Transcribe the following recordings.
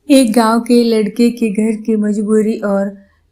एक गांव के लड़के के घर की मजबूरी और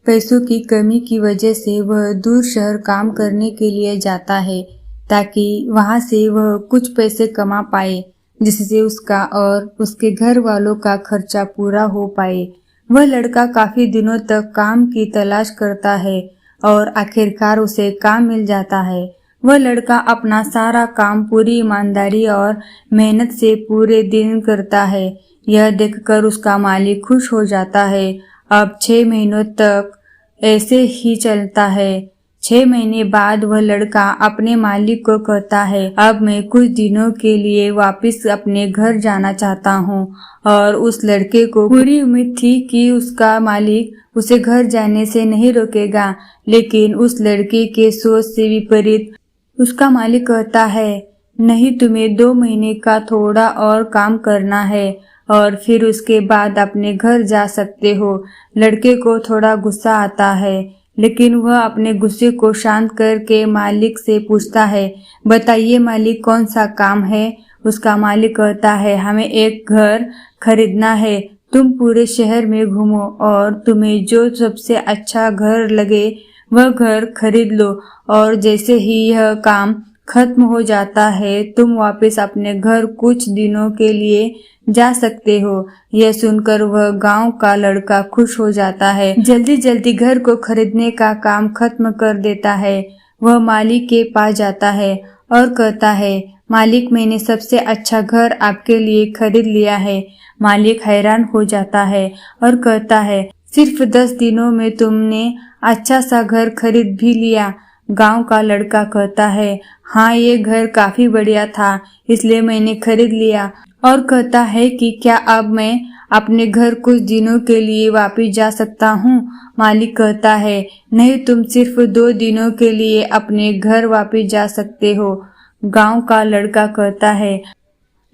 पैसों की कमी की वजह से वह दूर शहर काम करने के लिए जाता है ताकि वहां से वह कुछ पैसे कमा पाए, जिससे उसका और उसके घर वालों का खर्चा पूरा हो पाए। वह लड़का काफी दिनों तक काम की तलाश करता है और आखिरकार उसे काम मिल जाता है। वह लड़का अपना सारा काम पूरी ईमानदारी और मेहनत से पूरे दिन करता है। यह देखकर उसका मालिक खुश हो जाता है। अब 6 महीनों तक ऐसे ही चलता है। 6 महीने बाद वह लड़का अपने मालिक को कहता है, अब मैं कुछ दिनों के लिए वापस अपने घर जाना चाहता हूँ। और उस लड़के को पूरी उम्मीद थी कि उसका मालिक उसे घर जाने से नहीं रोकेगा, लेकिन उस लड़के के सोच से विपरीत उसका मालिक कहता है, नहीं, तुम्हें 2 महीने का थोड़ा और काम करना है और फिर उसके बाद अपने घर जा सकते हो। लड़के को थोड़ा गुस्सा आता है, लेकिन वह अपने गुस्से को शांत करके मालिक से पूछता है, बताइए मालिक, कौन सा काम है? उसका मालिक कहता है, हमें एक घर खरीदना है। तुम पूरे शहर में घूमो और तुम्हें जो सबसे अच्छा घर लगे वह घर खरीद लो, और जैसे ही यह काम खत्म हो जाता है तुम वापस अपने घर कुछ दिनों के लिए जा सकते हो। यह सुनकर वह गांव का लड़का खुश हो जाता है। जल्दी जल्दी घर को खरीदने का काम खत्म कर देता है। वह मालिक के पास जाता है और कहता है, मालिक, मैंने सबसे अच्छा घर आपके लिए खरीद लिया है। मालिक हैरान हो जाता है और कहता है, सिर्फ 10 दिनों में तुमने अच्छा सा घर खरीद भी लिया। गांव का लड़का कहता है, हाँ, ये घर काफी बढ़िया था, इसलिए मैंने खरीद लिया। और कहता है कि क्या अब मैं अपने घर कुछ दिनों के लिए वापस जा सकता हूँ? मालिक कहता है, नहीं, तुम सिर्फ 2 दिनों के लिए अपने घर वापस जा सकते हो। गांव का लड़का कहता है,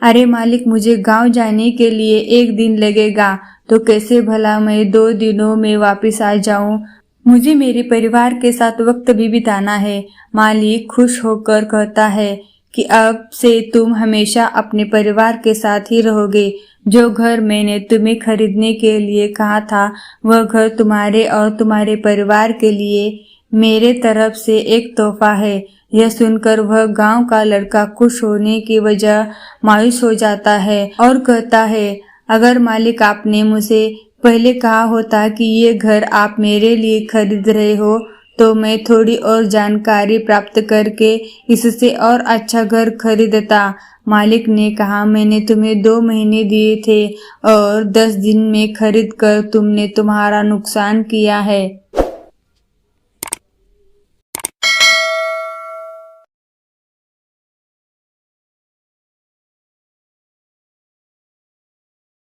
अरे मालिक, मुझे गांव जाने के लिए 1 दिन लगेगा, तो कैसे भला मैं 2 दिनों में वापस आ जाऊं? मुझे मेरे परिवार के साथ वक्त भी बिताना है। मालिक खुश होकर कहता है कि अब से तुम हमेशा अपने परिवार के साथ ही रहोगे। जो घर मैंने तुम्हें खरीदने के लिए कहा था, वह घर तुम्हारे और तुम्हारे परिवार के लिए मेरे तरफ से एक तोहफा है। यह सुनकर वह गांव का लड़का खुश होने की वजह मायूस हो जाता है और कहता है, अगर मालिक आपने मुझे पहले कहा होता कि ये घर आप मेरे लिए खरीद रहे हो, तो मैं थोड़ी और जानकारी प्राप्त करके इससे और अच्छा घर खरीदता। मालिक ने कहा, मैंने तुम्हें 2 महीने दिए थे और 10 दिन में खरीद कर तुमने तुम्हारा नुकसान किया है।